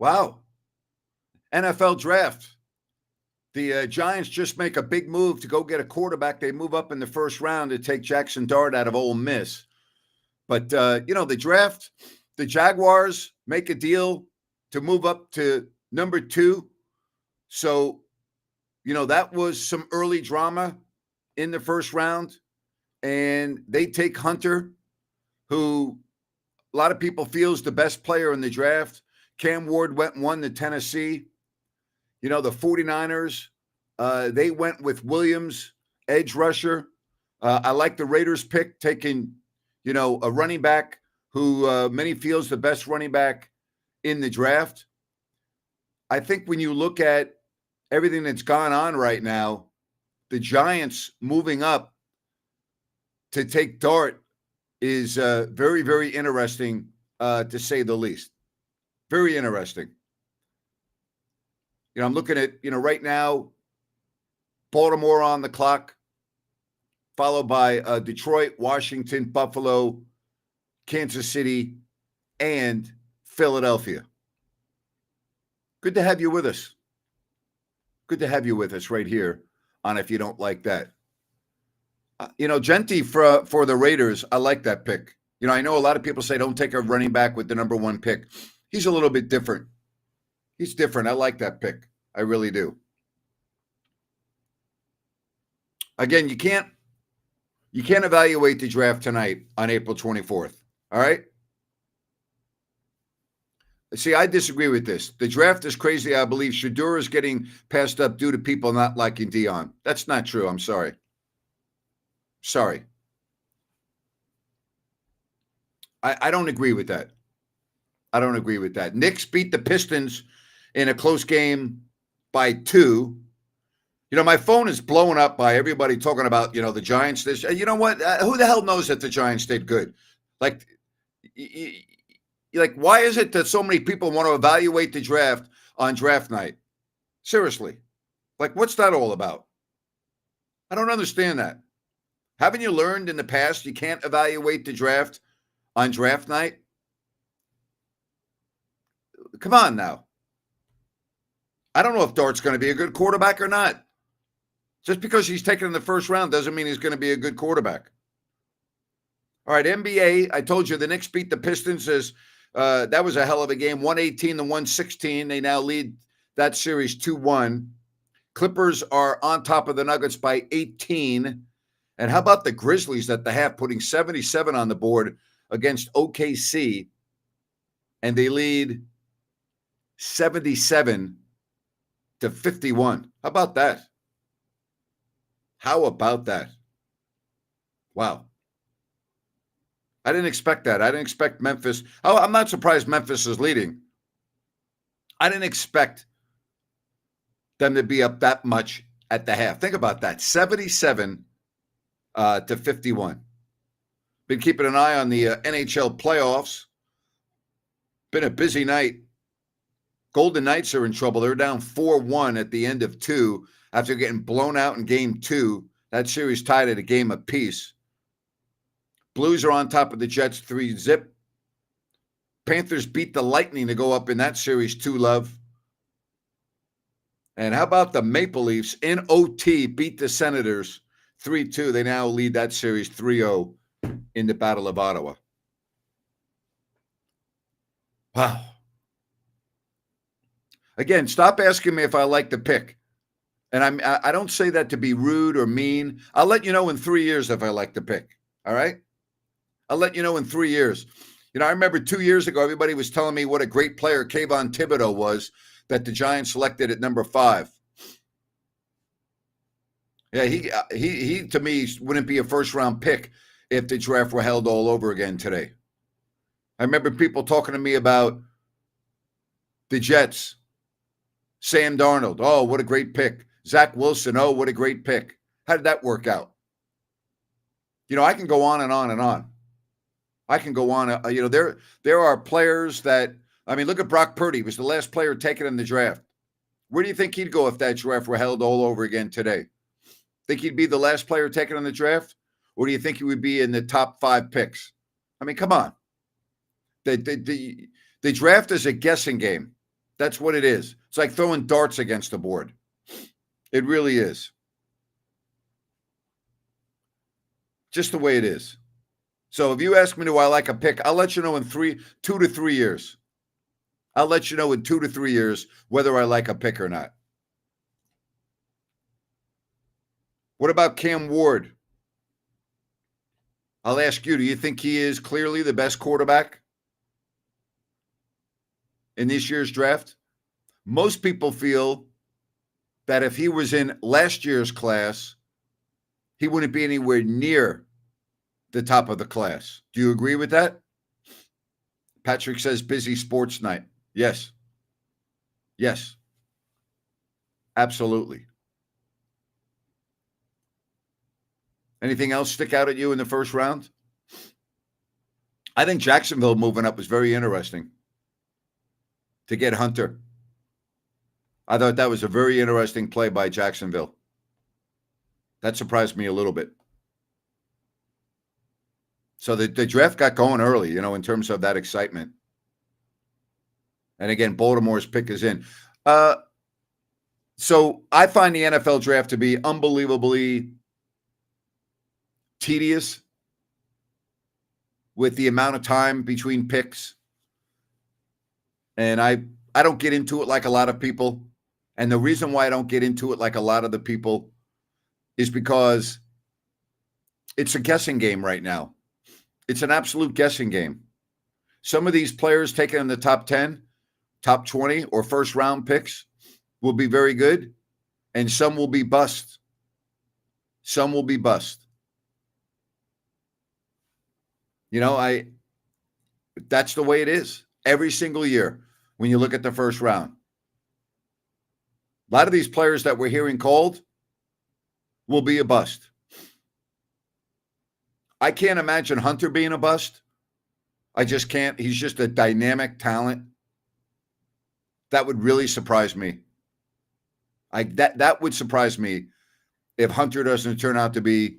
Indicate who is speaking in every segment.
Speaker 1: Wow. NFL draft. The Giants just make a big move to go get a quarterback. They move up in the first round to take Jackson Dart out of Ole Miss. But, the draft, the Jaguars make a deal to move up to number 2. So, that was some early drama in the first round. And they take Hunter, who a lot of people feel is the best player in the draft. Cam Ward went and won to Tennessee. The 49ers, they went with Williams, edge rusher. I like the Raiders pick, taking, a running back who many feels the best running back in the draft. I think when you look at everything that's gone on right now, the Giants moving up to take Dart is very, very interesting, to say the least. Very interesting. I'm looking at, right now, Baltimore on the clock, followed by Detroit, Washington, Buffalo, Kansas City, and Philadelphia. Good to have you with us. Good to have you with us right here on If You Don't Like That. Genti for the Raiders, I like that pick. I know a lot of people say don't take a running back with the number 1 pick. He's a little bit different. He's different. I like that pick. I really do. Again, you can't evaluate the draft tonight on April 24th. All right? See, I disagree with this. The draft is crazy. I believe Shedeur is getting passed up due to people not liking Deion. That's not true. I'm sorry. Sorry. I don't agree with that. I don't agree with that. Knicks beat the Pistons in a close game by 2. My phone is blowing up by everybody talking about, the Giants. This, you know what? Who the hell knows that the Giants did good? Like, why is it that so many people want to evaluate the draft on draft night? Seriously. What's that all about? I don't understand that. Haven't you learned in the past you can't evaluate the draft on draft night? Come on now. I don't know if Dart's going to be a good quarterback or not. Just because he's taken in the first round doesn't mean he's going to be a good quarterback. All right, NBA, I told you the Knicks beat the Pistons. That was a hell of a game, 118-116. They now lead that series 2-1. Clippers are on top of the Nuggets by 18. And how about the Grizzlies at the half, putting 77 on the board against OKC, and they lead 77-51. How about that? How about that? Wow. I didn't expect that. I didn't expect Memphis. Oh, I'm not surprised Memphis is leading. I didn't expect them to be up that much at the half. Think about that. 77 to 51. Been keeping an eye on the NHL playoffs. Been a busy night. Golden Knights are in trouble. They're down 4-1 at the end of 2 after getting blown out in game 2. That series tied at a game apiece. Blues are on top of the Jets 3-0. Panthers beat the Lightning to go up in that series 2-0. And how about the Maple Leafs in OT beat the Senators 3-2. They now lead that series 3-0 in the Battle of Ottawa. Wow. Again, stop asking me if I like the pick. And I don't say that to be rude or mean. I'll let you know in 3 years if I like the pick. All right? I'll let you know in 3 years. I remember 2 years ago, everybody was telling me what a great player Kayvon Thibodeau was that the Giants selected at number 5. Yeah, he to me wouldn't be a first-round pick if the draft were held all over again today. I remember people talking to me about the Jets. Sam Darnold, oh, what a great pick. Zach Wilson, oh, what a great pick. How did that work out? I can go on and on and on. I can go on. There are players that, look at Brock Purdy. He was the last player taken in the draft. Where do you think he'd go if that draft were held all over again today? Think he'd be the last player taken in the draft? Or do you think he would be in the top 5 picks? Come on. The draft is a guessing game. That's what it is. It's like throwing darts against the board. It really is. Just the way it is. So if you ask me, do I like a pick? I'll let you know in 2 to 3 years. I'll let you know in 2 to 3 years whether I like a pick or not. What about Cam Ward? I'll ask you, do you think he is clearly the best quarterback in this year's draft? Most people feel that if he was in last year's class, he wouldn't be anywhere near the top of the class. Do you agree with that? Patrick says busy sports night. Yes. Yes. Absolutely. Anything else stick out at you in the first round? I think Jacksonville moving up was very interesting to get Hunter. I thought that was a very interesting play by Jacksonville. That surprised me a little bit. So the draft got going early, in terms of that excitement. And again, Baltimore's pick is in. So I find the NFL draft to be unbelievably tedious with the amount of time between picks. And I don't get into it like a lot of people. And the reason why I don't get into it like a lot of the people is because it's a guessing game right now. It's an absolute guessing game. Some of these players taken in the top 10, top 20, or first round picks will be very good, and some will be bust. Some will be bust. That's the way it is every single year when you look at the first round. A lot of these players that we're hearing called will be a bust. I can't imagine Hunter being a bust. I just can't. He's just a dynamic talent. That would really surprise me. That would surprise me if Hunter doesn't turn out to be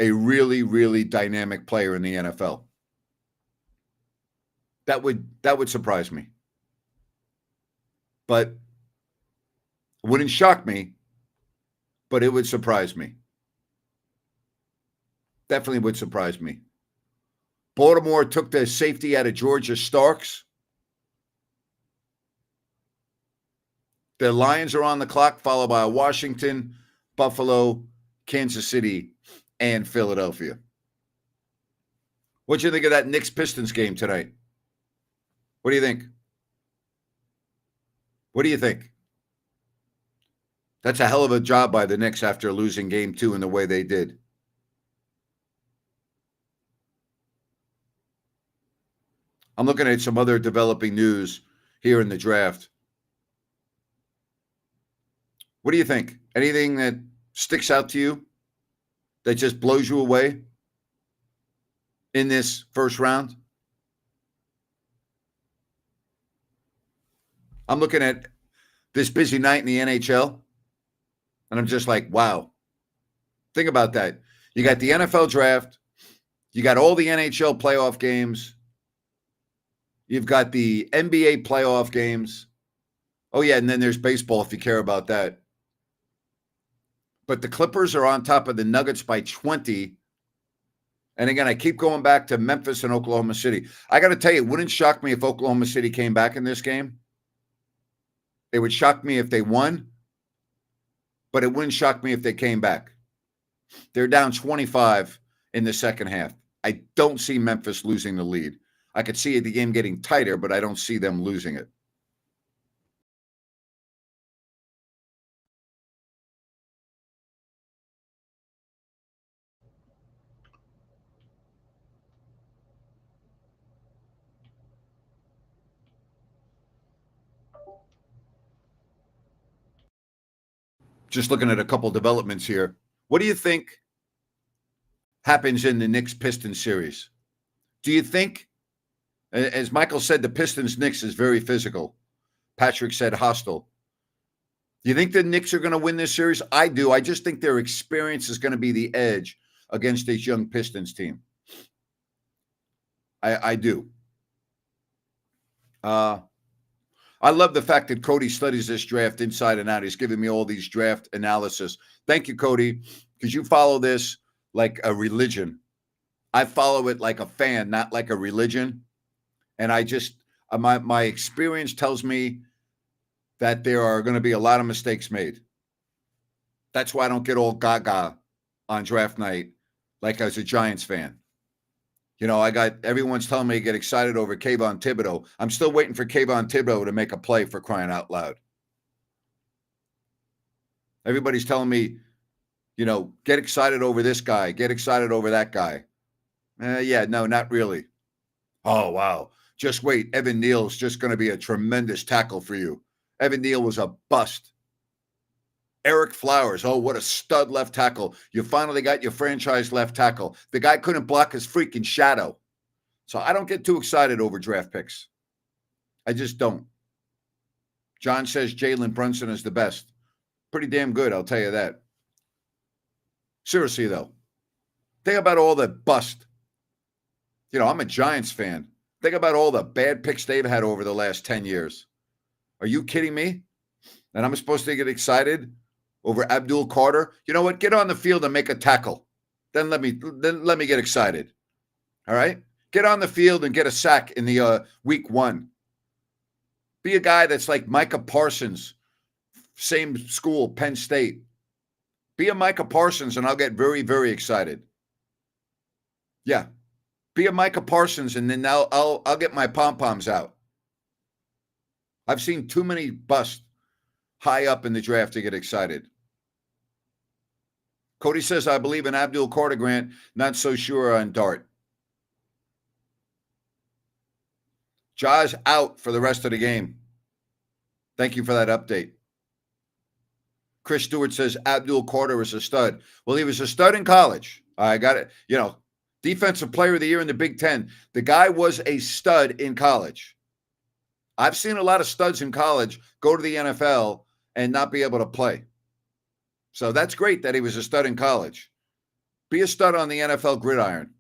Speaker 1: a really, really dynamic player in the NFL. That would surprise me. But it wouldn't shock me, but it would surprise me. Definitely would surprise me. Baltimore took the safety out of Georgia, Starks. The Lions are on the clock, followed by Washington, Buffalo, Kansas City, and Philadelphia. What do you think of that Knicks-Pistons game tonight? What do you think? What do you think? That's a hell of a job by the Knicks after losing game 2 in the way they did. I'm looking at some other developing news here in the draft. What do you think? Anything that sticks out to you that just blows you away in this first round? I'm looking at this busy night in the NHL, and I'm just like, wow. Think about that. You got the NFL draft. You got all the NHL playoff games. You've got the NBA playoff games. Oh, yeah, and then there's baseball if you care about that. But the Clippers are on top of the Nuggets by 20. And again, I keep going back to Memphis and Oklahoma City. I got to tell you, it wouldn't shock me if Oklahoma City came back in this game. It would shock me if they won, but it wouldn't shock me if they came back. They're down 25 in the second half. I don't see Memphis losing the lead. I could see the game getting tighter, but I don't see them losing it. Just looking at a couple developments here. What do you think happens in the Knicks-Pistons series? Do you think, as Michael said, the Pistons-Knicks is very physical. Patrick said hostile. Do you think the Knicks are going to win this series? I do. I just think their experience is going to be the edge against this young Pistons team. I do. I love the fact that Cody studies this draft inside and out. He's giving me all these draft analysis. Thank you, Cody, because you follow this like a religion. I follow it like a fan, not like a religion. And I just my experience tells me that there are going to be a lot of mistakes made. That's why I don't get all gaga on draft night like as a Giants fan. You know, everyone's telling me to get excited over Kayvon Thibodeaux. I'm still waiting for Kayvon Thibodeaux to make a play, for crying out loud. Everybody's telling me, you know, get excited over this guy, get excited over that guy. Yeah, no, not really. Oh, wow. Just wait. Evan Neal's just going to be a tremendous tackle for you. Evan Neal was a bust. Eric Flowers, oh, what a stud left tackle. You finally got your franchise left tackle. The guy couldn't block his freaking shadow. So I don't get too excited over draft picks. I just don't. John says Jalen Brunson is the best. Pretty damn good, I'll tell you that. Seriously, though, think about all the bust. You know, I'm a Giants fan. Think about all the bad picks they've had over the last 10 years. Are you kidding me? And I'm supposed to get excited over Abdul Carter? You know what? Get on the field and make a tackle. Then let me get excited. All right? Get on the field and get a sack in the week 1. Be a guy that's like Micah Parsons, same school, Penn State. Be a Micah Parsons and I'll get very, very excited. Yeah. Be a Micah Parsons and then I'll get my pom-poms out. I've seen too many busts high up in the draft to get excited. Cody says, I believe in Abdul Carter, Grant. Not so sure on Dart. Ja's out for the rest of the game. Thank you for that update. Chris Stewart says Abdul Carter is a stud. Well, he was a stud in college. I got it. You know, defensive player of the year in the Big Ten. The guy was a stud in college. I've seen a lot of studs in college go to the NFL and not be able to play. So that's great that he was a stud in college. Be a stud on the NFL gridiron.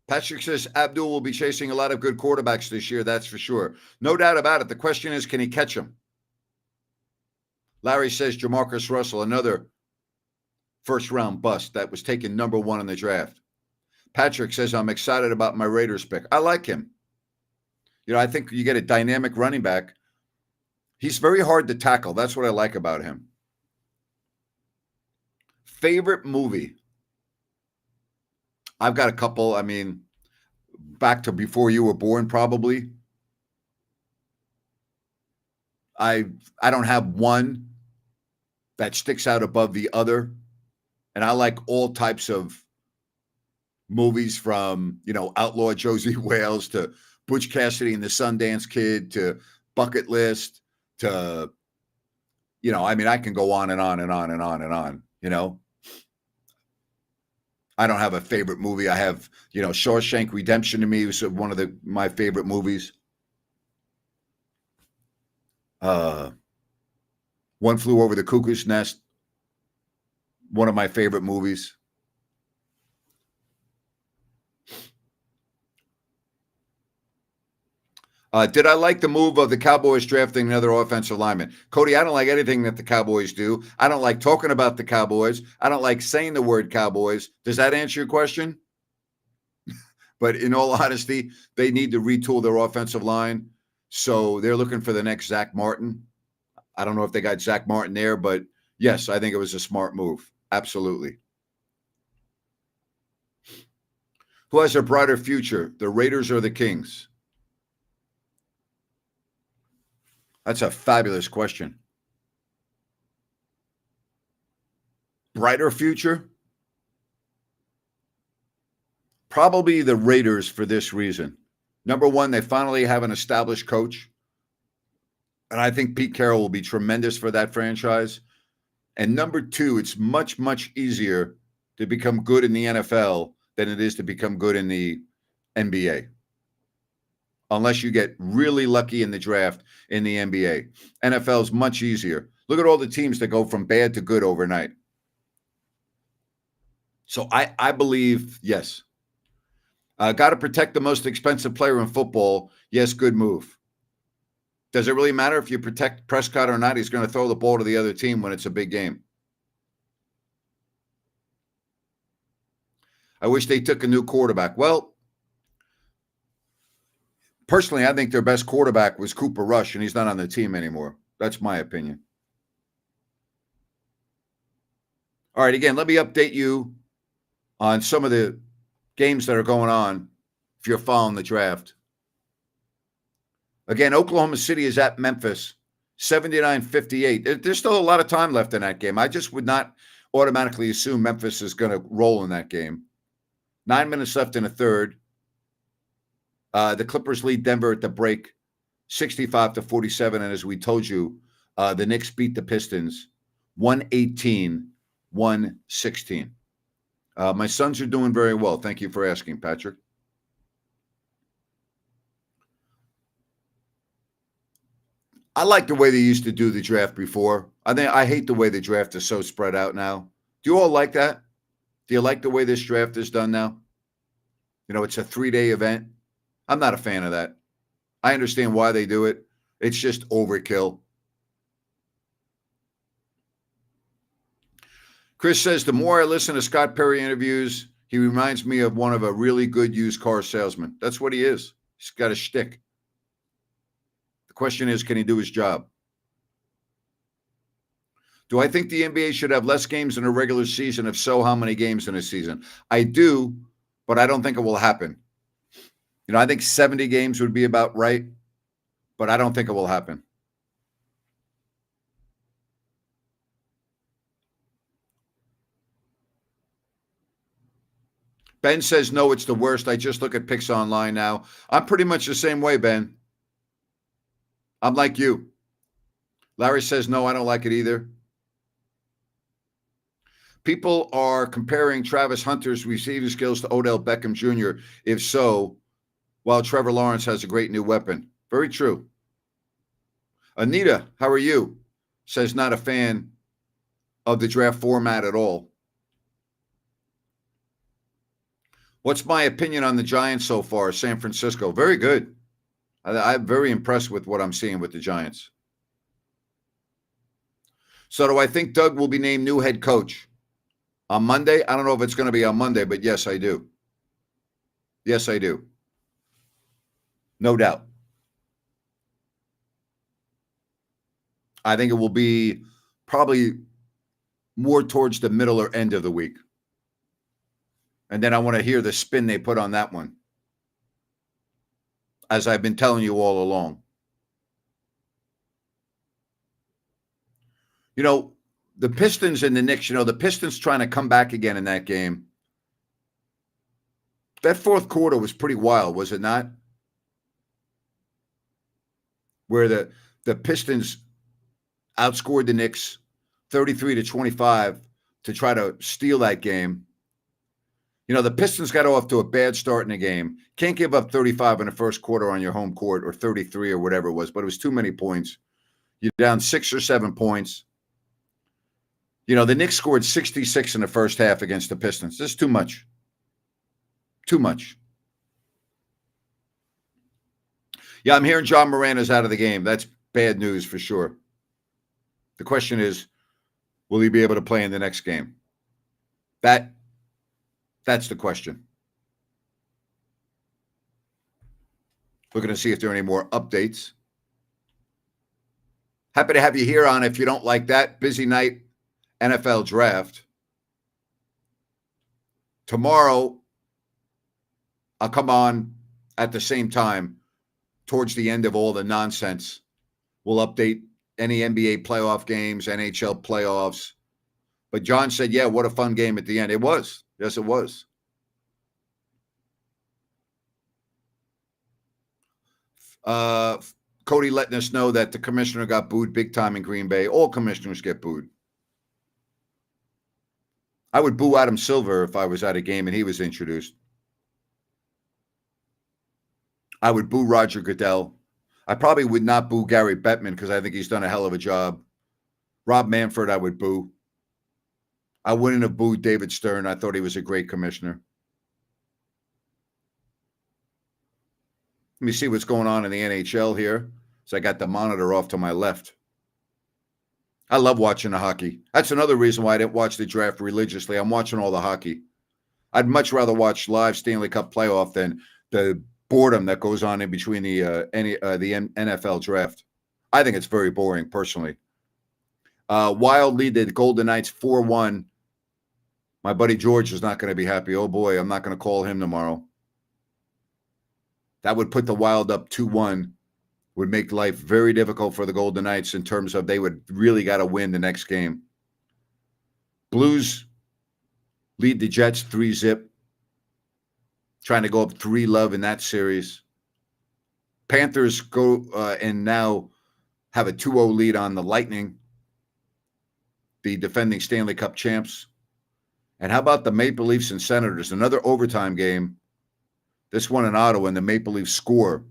Speaker 1: Patrick says Abdul will be chasing a lot of good quarterbacks this year, that's for sure. No doubt about it. The question is, can he catch them? Larry says Jamarcus Russell, another first-round bust that was taken number 1 in the draft. Patrick says, I'm excited about my Raiders pick. I like him. You know, I think you get a dynamic running back. He's very hard to tackle. That's what I like about him. Favorite movie? I've got a couple. I mean, back to before you were born, probably. I don't have one that sticks out above the other. And I like all types of movies, from, you know, Outlaw Josie Wales to Butch Cassidy and the Sundance Kid to Bucket List to, you know, I mean, I can go on and on and on and on and on, you know. I don't have a favorite movie. I have, you know, Shawshank Redemption to me was one of my favorite movies. One Flew Over the Cuckoo's Nest, one of my favorite movies. Did I like the move of the Cowboys drafting another offensive lineman? Cody, I don't like anything that the Cowboys do. I don't like talking about the Cowboys. I don't like saying the word Cowboys. Does that answer your question? But in all honesty, they need to retool their offensive line. So they're looking for the next Zach Martin. I don't know if they got Zach Martin there, but yes, I think it was a smart move. Absolutely. Who has a brighter future, the Raiders or the Kings? That's a fabulous question. Brighter future? Probably the Raiders for this reason. Number one, they finally have an established coach. And I think Pete Carroll will be tremendous for that franchise. And number two, it's much, much easier to become good in the NFL than it is to become good in the NBA. Unless you get really lucky in the draft in the NBA. NFL is much easier. Look at all the teams that go from bad to good overnight. So I believe, yes. Got to protect the most expensive player in football. Yes, good move. Does it really matter if you protect Prescott or not? He's going to throw the ball to the other team when it's a big game. I wish they took a new quarterback. Well, personally, I think their best quarterback was Cooper Rush, and he's not on the team anymore. That's my opinion. All right, again, let me update you on some of the games that are going on if you're following the draft. Again, Oklahoma City is at Memphis, 79-58. There's still a lot of time left in that game. I just would not automatically assume Memphis is going to roll in that game. 9 minutes left in the third. The Clippers lead Denver at the break, 65-47. And as we told you, the Knicks beat the Pistons, 118-116. My Suns are doing very well. Thank you for asking, Patrick. I like the way they used to do the draft before. I hate the way the draft is so spread out now. Do you all like that? Do you like the way this draft is done now? You know, it's a 3-day event. I'm not a fan of that. I understand why they do it. It's just overkill. Chris says, the more I listen to Scott Perry interviews, he reminds me of one of a really good used car salesman. That's what he is. He's got a shtick. The question is, can he do his job? Do I think the NBA should have less games in a regular season? If so, how many games in a season? I do, but I don't think it will happen. You know, I think 70 games would be about right, but I don't think it will happen. Ben says, no, it's the worst. I just look at picks online now. I'm pretty much the same way, Ben. I'm like you. Larry says, no, I don't like it either. People are comparing Travis Hunter's receiving skills to Odell Beckham Jr. If so, while Trevor Lawrence has a great new weapon. Very true. Anita, how are you? Says not a fan of the draft format at all. What's my opinion on the Giants so far? San Francisco. Very good. I'm very impressed with what I'm seeing with the Giants. So do I think Doug will be named new head coach on Monday? I don't know if it's going to be on Monday, but yes, I do. Yes, I do. No doubt. I think it will be probably more towards the middle or end of the week. And then I want to hear the spin they put on that one, as I've been telling you all along. You know, the Pistons and the Knicks, you know, the Pistons trying to come back again in that game. That fourth quarter was pretty wild, was it not? Where the Pistons outscored the Knicks 33-25 to try to steal that game. You know, the Pistons got off to a bad start in the game. Can't give up 35 in the first quarter on your home court, or 33 or whatever it was, but it was too many points. You're down 6 or 7 points. You know, the Knicks scored 66 in the first half against the Pistons. This is too much. Too much. Yeah, I'm hearing John Moran is out of the game. That's bad news for sure. The question is, will he be able to play in the next game? That's the question. We're going to see if there are any more updates. Happy to have you here on If You Don't Like That. Busy night, NFL draft. Tomorrow, I'll come on at the same time towards the end of all the nonsense. We'll update any NBA playoff games, NHL playoffs. But John said, yeah, what a fun game at the end. It was. Yes, it was. Cody letting us know that the commissioner got booed big time in Green Bay. All commissioners get booed. I would boo Adam Silver if I was at a game and he was introduced. I would boo Roger Goodell. I probably would not boo Gary Bettman because I think he's done a hell of a job. Rob Manfred, I would boo. I wouldn't have booed David Stern. I thought he was a great commissioner. Let me see what's going on in the NHL here. So I got the monitor off to my left. I love watching the hockey. That's another reason why I didn't watch the draft religiously. I'm watching all the hockey. I'd much rather watch live Stanley Cup playoff than the boredom that goes on in between the NFL draft. I think it's very boring, personally. Wild lead the Golden Knights 4-1. My buddy George is not going to be happy. Oh, boy, I'm not going to call him tomorrow. That would put the Wild up 2-1. Would make life very difficult for the Golden Knights in terms of they would really got to win the next game. Blues lead the Jets 3-0. Trying to go up 3-0 in that series. Panthers go and now have a 2-0 lead on the Lightning, the defending Stanley Cup champs. And how about the Maple Leafs and Senators? Another overtime game. This one in Ottawa, and the Maple Leafs score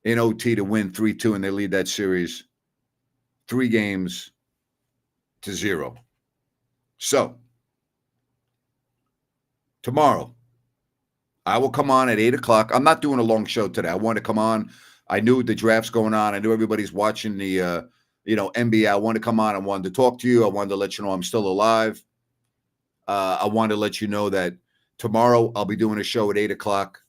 Speaker 1: in OT to win 3-2, and they lead that series 3-0. So, tomorrow, I will come on at 8 o'clock. I'm not doing a long show today. I wanted to come on. I knew the draft's going on. I knew everybody's watching the, NBA. I wanted to come on. I wanted to talk to you. I wanted to let you know I'm still alive. I wanted to let you know that tomorrow I'll be doing a show at 8 o'clock.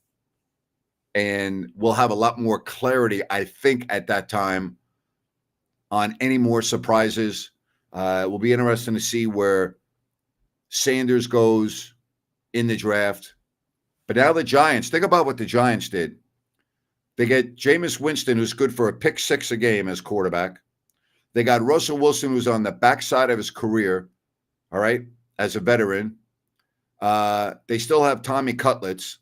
Speaker 1: And we'll have a lot more clarity, I think, at that time on any more surprises. It will be interesting to see where Sanders goes in the draft. But now the Giants, think about what the Giants did. They get Jameis Winston, who's good for a pick 6 a game as quarterback. They got Russell Wilson, who's on the backside of his career, all right, as a veteran. They still have Tommy Cutlets.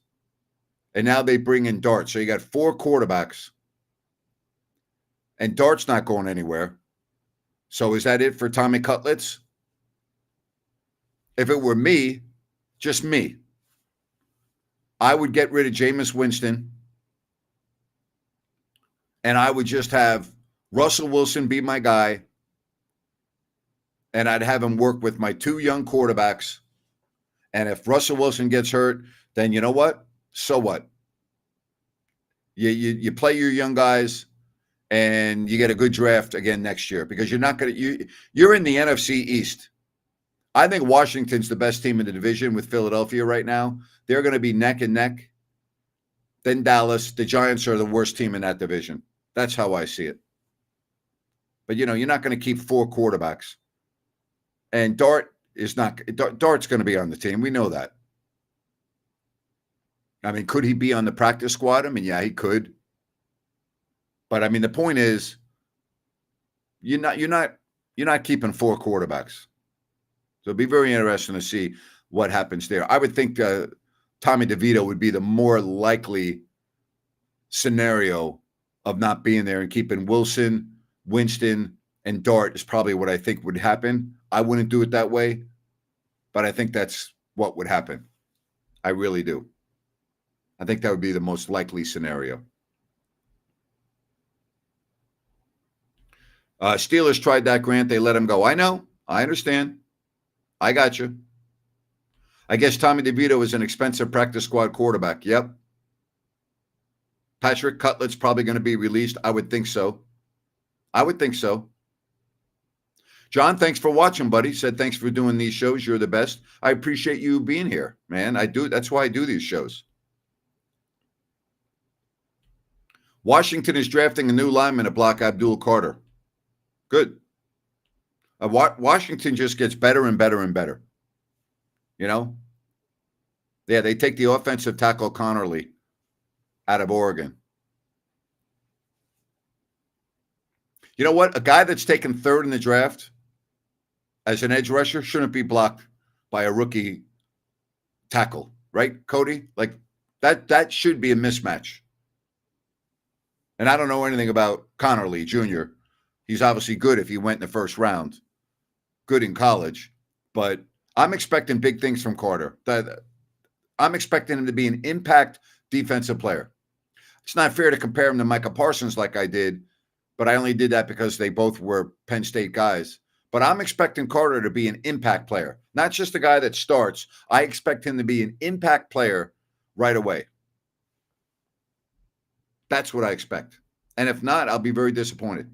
Speaker 1: And now they bring in Dart. So you got 4 quarterbacks. And Dart's not going anywhere. So is that it for Tommy Cutlets? If it were me, just me, I would get rid of Jameis Winston. And I would just have Russell Wilson be my guy. And I'd have him work with my 2 young quarterbacks. And if Russell Wilson gets hurt, then you know what? So what? You play your young guys, and you get a good draft again next year, because you're not going to you're in the NFC East. I think Washington's the best team in the division with Philadelphia right now. They're going to be neck and neck. Then Dallas. The Giants are the worst team in that division. That's how I see it. But you're not going to keep 4 quarterbacks. And Dart's going to be on the team. We know that. I mean, could he be on the practice squad? I mean, yeah, he could. But I mean, the point is, you're not keeping 4 quarterbacks. So it'd be very interesting to see what happens there. I would think Tommy DeVito would be the more likely scenario of not being there, and keeping Wilson, Winston, and Dart is probably what I think would happen. I wouldn't do it that way, but I think that's what would happen. I really do. I think that would be the most likely scenario. Steelers tried that, Grant. They let him go. I know. I understand. I got you. I guess Tommy DeVito is an expensive practice squad quarterback. Yep. Patrick Cutlet's probably going to be released. I would think so. John, thanks for watching, buddy. Said thanks for doing these shows. You're the best. I appreciate you being here, man. I do. That's why I do these shows. Washington is drafting a new lineman to block Abdul Carter. Good. Washington just gets better and better and better. Yeah, they take the offensive tackle Connerly out of Oregon. You know what? A guy that's taken 3rd in the draft as an edge rusher shouldn't be blocked by a rookie tackle, right, Cody? Like that should be a mismatch. And I don't know anything about Connerly Jr. He's obviously good if he went in the 1st round. Good in college. But I'm expecting big things from Carter. I'm expecting him to be an impact defensive player. It's not fair to compare him to Micah Parsons like I did, but I only did that because they both were Penn State guys. But I'm expecting Carter to be an impact player, not just a guy that starts. I expect him to be an impact player right away. That's what I expect. And if not, I'll be very disappointed.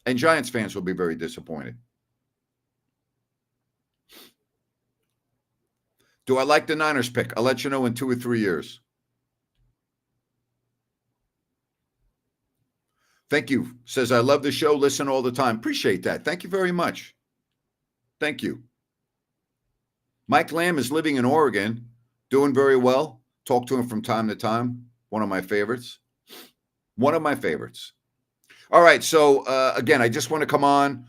Speaker 1: And Giants fans will be very disappointed. Do I like the Niners pick? I'll let you know in 2 or 3 years. Thank you. Says, I love the show. Listen all the time. Appreciate that. Thank you very much. Thank you. Mike Lamb is living in Oregon, doing very well. Talk to him from time to time. One of my favorites. One of my favorites. All right. So, again, I just want to come on,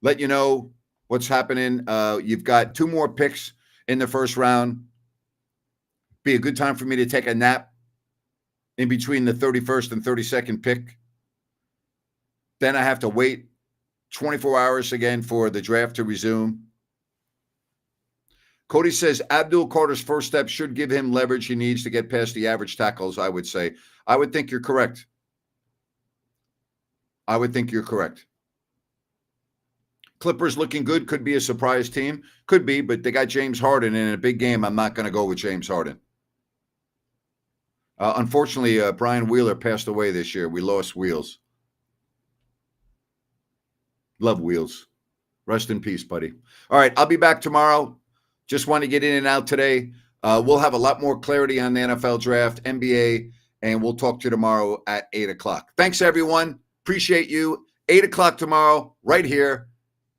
Speaker 1: let you know what's happening. You've got 2 more picks in the first round. Be a good time for me to take a nap in between the 31st and 32nd pick. Then I have to wait 24 hours again for the draft to resume. Cody says Abdul Carter's first step should give him leverage he needs to get past the average tackles, I would say. I would think you're correct. I would think you're correct. Clippers looking good. Could be a surprise team. Could be, but they got James Harden. And in a big game, I'm not going to go with James Harden. Unfortunately, Brian Wheeler passed away this year. We lost Wheels. Love Wheels. Rest in peace, buddy. All right, I'll be back tomorrow. Just want to get in and out today. We'll have a lot more clarity on the NFL draft, NBA, and we'll talk to you tomorrow at 8 o'clock. Thanks, everyone. Appreciate you. 8 o'clock tomorrow, right here.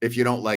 Speaker 1: If you don't like